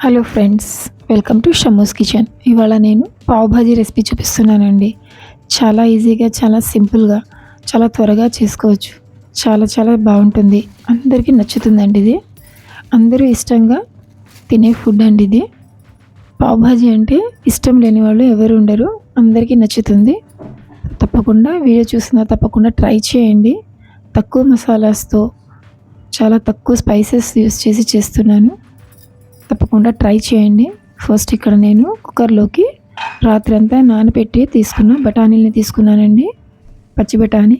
Hello friends, welcome to Shammu's kitchen. ఇవాళ నేను pav bhaji recipe చూపిస్తున్నానండి. చాలా ఈజీగా, చాలా సింపుల్గా, చాలా త్వరగా చేసుకోవచ్చు. చాలా చాలా బాగుంటుంది. అందరికీ నచ్చుతుందండి ఇది. అందరూ ఇష్టంగా తినే ఫుడ్ అండి ఇది. పావ్ భాజీ అంటే ఇష్టం లేని వాళ్ళు ఎవరు ఉండరు. అందరికీ నచ్చుతుంది. తప్పకుండా వీడియో చూసినా తప్పకుండా ట్రై చేయండి. తక్కువ మసాలాస్తో చాలా తక్కువ స్పైసెస్ యూస్ చేసి చేస్తున్నాను. తప్పకుండా ట్రై చేయండి. ఫస్ట్ ఇక్కడ నేను కుక్కర్లోకి రాత్రి అంతా నానబెట్టి తీసుకున్న బఠానీలని తీసుకున్నానండి. పచ్చి బఠానీ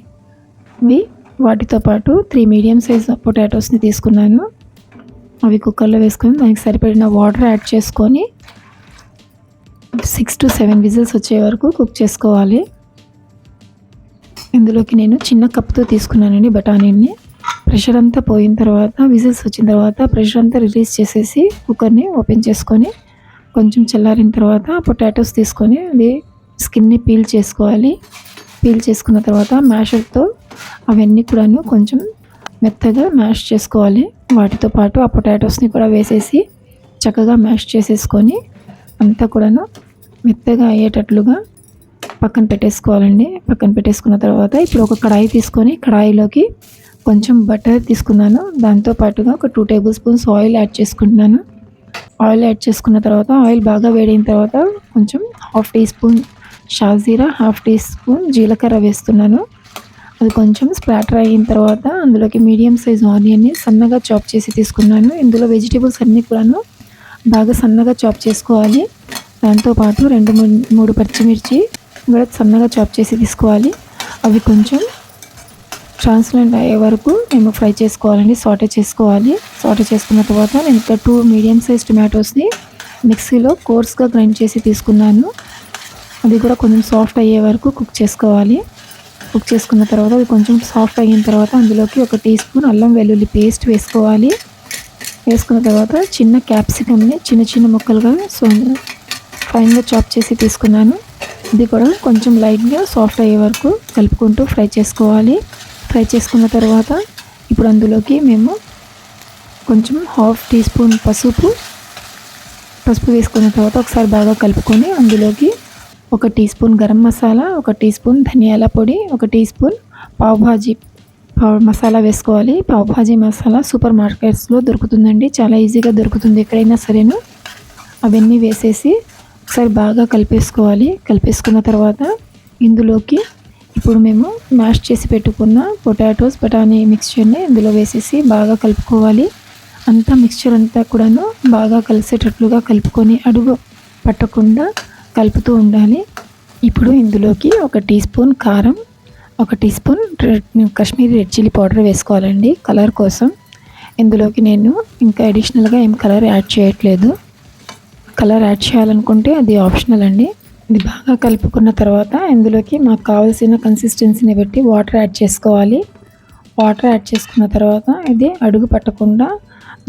వాటితో పాటు 3 మీడియం సైజ్ పొటాటోస్ని తీసుకున్నాను. అవి కుక్కర్లో వేసుకొని దానికి సరిపడిన వాటర్ యాడ్ చేసుకొని 6 to 7 విజిల్స్ వచ్చే వరకు కుక్ చేసుకోవాలి. ఇందులోకి నేను చిన్న కప్తో తీసుకున్నానండి బఠానీని. ప్రెషర్ అంతా పోయిన తర్వాత, విజిల్స్ వచ్చిన తర్వాత ప్రెషర్ అంతా రిలీజ్ చేసేసి కుక్కర్ని ఓపెన్ చేసుకొని కొంచెం చల్లారిన తర్వాత పొటాటోస్ తీసుకొని అది స్కిన్ని పీల్ చేసుకోవాలి. పీల్ చేసుకున్న తర్వాత మ్యాషర్తో అవన్నీ కూడాను కొంచెం మెత్తగా మ్యాష్ చేసుకోవాలి. వాటితో పాటు ఆ పొటాటోస్ని కూడా వేసేసి చక్కగా మ్యాష్ చేసేసుకొని అంతా కూడాను మెత్తగా అయ్యేటట్లుగా పక్కన పెట్టేసుకోవాలండి. పక్కన పెట్టేసుకున్న తర్వాత ఇప్పుడు ఒక కడాయి తీసుకొని కడాయిలోకి కొంచెం బటర్ తీసుకున్నాను. దాంతో పాటుగా ఒక 2 టేబుల్ స్పూన్స్ ఆయిల్ యాడ్ చేసుకుంటున్నాను. ఆయిల్ యాడ్ చేసుకున్న తర్వాత ఆయిల్ బాగా వేడైన తర్వాత కొంచెం 1/2 టీ స్పూన్ షాజీరా, 1/2 టీ స్పూన్ జీలకర్ర వేస్తున్నాను. అది కొంచెం స్ప్లాటర్ అయిన తర్వాత అందులోకి మీడియం సైజ్ ఆనియన్ని సన్నగా చాప్ చేసి తీసుకున్నాను. ఇందులో వెజిటేబుల్స్ అన్నీ కూడాను బాగా సన్నగా చాప్ చేసుకోవాలి. దాంతోపాటు 2-3 పచ్చిమిర్చి కూడా సన్నగా చాప్ చేసి తీసుకోవాలి. అవి కొంచెం ట్రాన్స్పరెంట్ అయ్యే వరకు మేము ఫ్రై చేసుకోవాలండి, సాటే చేసుకోవాలి. సాటే చేసుకున్న తర్వాత నేను ఇక్కడ 2 మీడియం సైజ్ టొమాటోస్ని మిక్సీలో కోర్స్గా గ్రైండ్ చేసి తీసుకున్నాను. అది కూడా కొంచెం సాఫ్ట్ అయ్యే వరకు కుక్ చేసుకోవాలి. కుక్ చేసుకున్న తర్వాత అది కొంచెం సాఫ్ట్ అయిన తర్వాత అందులోకి 1 టీ స్పూన్ అల్లం వెల్లుల్లి పేస్ట్ వేసుకోవాలి. వేసుకున్న తర్వాత చిన్న క్యాప్సికమ్ని చిన్న చిన్న ముక్కలుగా ఫైన్గా చాప్ చేసి తీసుకున్నాను. ఇది కూడా కొంచెం లైట్గా సాఫ్ట్ అయ్యే వరకు కలుపుకుంటూ ఫ్రై చేసుకోవాలి. ఫ్రై చేసుకున్న తర్వాత ఇప్పుడు అందులోకి మేము కొంచెం 1/2 టీ స్పూన్ పసుపు వేసుకున్న తర్వాత ఒకసారి బాగా కలుపుకొని అందులోకి 1 teaspoon garam masala, 1 teaspoon ధనియాల పొడి, 1 టీ స్పూన్ పావ్ భాజీ మసాలా వేసుకోవాలి. పావ్ భాజీ మసాలా సూపర్ మార్కెట్స్లో దొరుకుతుందండి. చాలా ఈజీగా దొరుకుతుంది ఎక్కడైనా సరేను. అవన్నీ వేసేసి ఒకసారి బాగా కలిపేసుకోవాలి. కలిపేసుకున్న తర్వాత ఇందులోకి ఇప్పుడు మేము మ్యాష్ చేసి పెట్టుకున్న పొటాటోస్ బఠానీ మిక్స్చర్ని ఇందులో వేసేసి బాగా కలుపుకోవాలి. అంతా మిక్స్చర్ అంతా కూడాను బాగా కలిసేటట్లుగా కలుపుకొని అడుగు పట్టకుండా కలుపుతూ ఉండాలి. ఇప్పుడు ఇందులోకి 1 టీ స్పూన్ కారం, 1 teaspoon Kashmiri red chilli powder వేసుకోవాలండి కలర్ కోసం. ఇందులోకి నేను ఇంకా అడిషనల్గా ఏం కలర్ యాడ్ చేయట్లేదు. కలర్ యాడ్ చేయాలనుకుంటే అది ఆప్షనల్ అండి. ఇది బాగా కలుపుకున్న తర్వాత ఇందులోకి మాకు కావాల్సిన కన్సిస్టెన్సీని బట్టి వాటర్ యాడ్ చేసుకోవాలి. వాటర్ యాడ్ చేసుకున్న తర్వాత ఇది అడుగు పట్టకుండా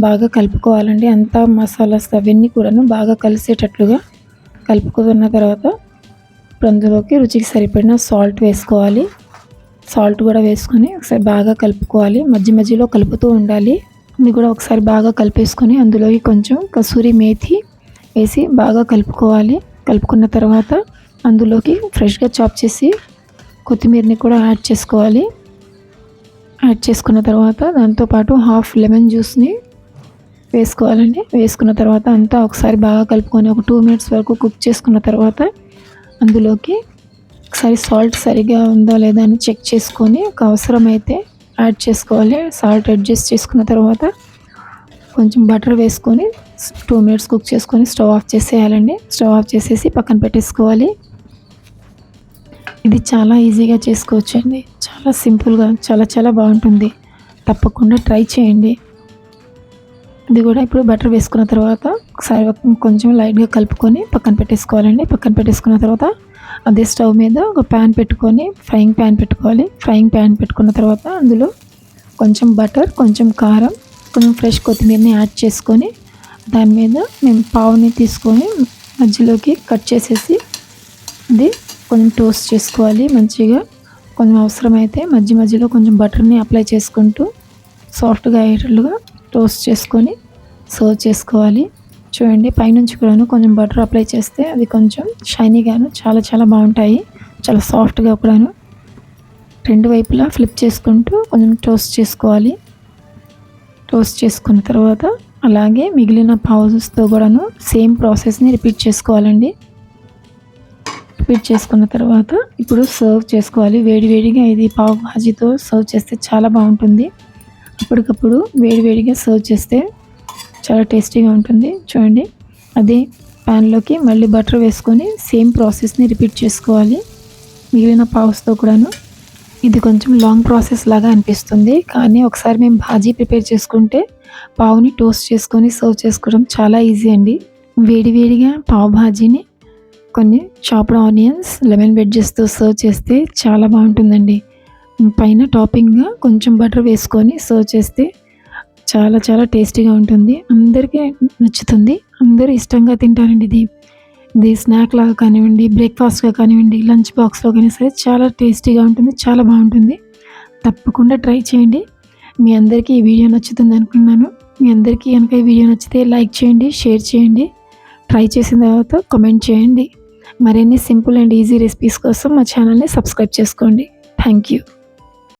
బాగా కలుపుకోవాలండి. అంతా మసాలాస్ అవన్నీ కూడాను బాగా కలిసేటట్లుగా కలుపుకున్న తర్వాత ఇప్పుడు అందులోకి రుచికి సరిపడిన సాల్ట్ వేసుకోవాలి. సాల్ట్ కూడా వేసుకొని ఒకసారి బాగా కలుపుకోవాలి. మధ్య మధ్యలో కలుపుతూ ఉండాలి. ఇది కూడా ఒకసారి బాగా కలిపేసుకొని అందులోకి కొంచెం కసూరి మేథి వేసి బాగా కలుపుకోవాలి. కలుపుకున్న తర్వాత అందులోకి ఫ్రెష్గా చాప్ చేసి కొత్తిమీరని కూడా యాడ్ చేసుకోవాలి. యాడ్ చేసుకున్న తర్వాత దాంతోపాటు 1/2 లెమన్ జ్యూస్ని వేసుకోవాలండి. వేసుకున్న తర్వాత అంతా ఒకసారి బాగా కలుపుకొని ఒక 2 మినిట్స్ వరకు కుక్ చేసుకున్న తర్వాత అందులోకి ఒకసారి సాల్ట్ సరిగా ఉందా లేదా అని చెక్ చేసుకొని ఒక అవసరమైతే యాడ్ చేసుకోవాలి. సాల్ట్ అడ్జస్ట్ చేసుకున్న తర్వాత కొంచెం బటర్ వేసుకొని 2 మినిట్స్ కుక్ చేసుకొని స్టవ్ ఆఫ్ చేసేయాలండి. స్టవ్ ఆఫ్ చేసేసి పక్కన పెట్టేసుకోవాలి. ఇది చాలా ఈజీగా చేసుకోవచ్చండి. చాలా సింపుల్గా చాలా చాలా బాగుంటుంది. తప్పకుండా ట్రై చేయండి. ఇది కూడా ఇప్పుడు బటర్ వేసుకున్న తర్వాత ఒకసారి కొంచెం లైట్గా కలుపుకొని పక్కన పెట్టేసుకోవాలండి. పక్కన పెట్టేసుకున్న తర్వాత అదే స్టవ్ మీద ఒక ప్యాన్ పెట్టుకొని ఫ్రైయింగ్ ప్యాన్ పెట్టుకోవాలి. ఫ్రైయింగ్ ప్యాన్ పెట్టుకున్న తర్వాత అందులో కొంచెం బటర్, కొంచెం కారం, కొంచెం ఫ్రెష్ కొత్తిమీరని యాడ్ చేసుకొని దాని మీద మేము పావుని తీసుకొని మధ్యలోకి కట్ చేసేసి ఇది కొంచెం టోస్ట్ చేసుకోవాలి మంచిగా. కొంచెం అవసరమైతే మధ్య మధ్యలో కొంచెం బటర్ని అప్లై చేసుకుంటూ సాఫ్ట్గా అయ్యేటట్లుగా టోస్ట్ చేసుకొని సర్వ్ చేసుకోవాలి. చూడండి పైనుంచి కూడాను కొంచెం బటర్ అప్లై చేస్తే అవి కొంచెం షైనీగాను చాలా చాలా బాగుంటాయి. చాలా సాఫ్ట్గా కూడాను. రెండు వైపులా ఫ్లిప్ చేసుకుంటూ కొంచెం టోస్ట్ చేసుకోవాలి. టోస్ట్ చేసుకున్న తర్వాత అలాగే మిగిలిన పావుస్తో కూడాను సేమ్ ప్రాసెస్ని రిపీట్ చేసుకోవాలండి. రిపీట్ చేసుకున్న తర్వాత ఇప్పుడు సర్వ్ చేసుకోవాలి. వేడివేడిగా ఇది పావు భాజీతో సర్వ్ చేస్తే చాలా బాగుంటుంది. అప్పటికప్పుడు వేడివేడిగా సర్వ్ చేస్తే చాలా టేస్టీగా ఉంటుంది. చూడండి అదే ప్యాన్లోకి మళ్ళీ బటర్ వేసుకొని సేమ్ ప్రాసెస్ని రిపీట్ చేసుకోవాలి మిగిలిన పావుస్తో కూడాను. ఇది కొంచెం లాంగ్ ప్రాసెస్ లాగా అనిపిస్తుంది, కానీ ఒకసారి మేము భాజీ ప్రిపేర్ చేసుకుంటే పావుని టోస్ట్ చేసుకొని సర్వ్ చేసుకోవడం చాలా ఈజీ అండి. వేడివేడిగా పావు భాజీని కొన్ని చాప్డ్ ఆనియన్స్, లెమన్ వెడ్జెస్తో సర్వ్ చేస్తే చాలా బాగుంటుందండి. పైన టాపింగ్గా కొంచెం బటర్ వేసుకొని సర్వ్ చేస్తే చాలా చాలా టేస్టీగా ఉంటుంది. అందరికీ నచ్చుతుంది, అందరూ ఇష్టంగా తింటారండి. ఇది స్నాక్ లాగా కానివ్వండి, బ్రేక్ఫాస్ట్గా కానివ్వండి, లంచ్ బాక్స్లో కానీ సరే చాలా టేస్టీగా ఉంటుంది, చాలా బాగుంటుంది. తప్పకుండా ట్రై చేయండి. మీ అందరికీ ఈ వీడియో నచ్చుతుంది అనుకున్నాను. మీ అందరికీ కనుక ఈ వీడియో నచ్చితే లైక్ చేయండి, షేర్ చేయండి, ట్రై చేసిన తర్వాత కామెంట్ చేయండి. మరిన్ని సింపుల్ అండ్ ఈజీ రెసిపీస్ కోసం మా ఛానల్ని సబ్స్క్రైబ్ చేసుకోండి. Thank you.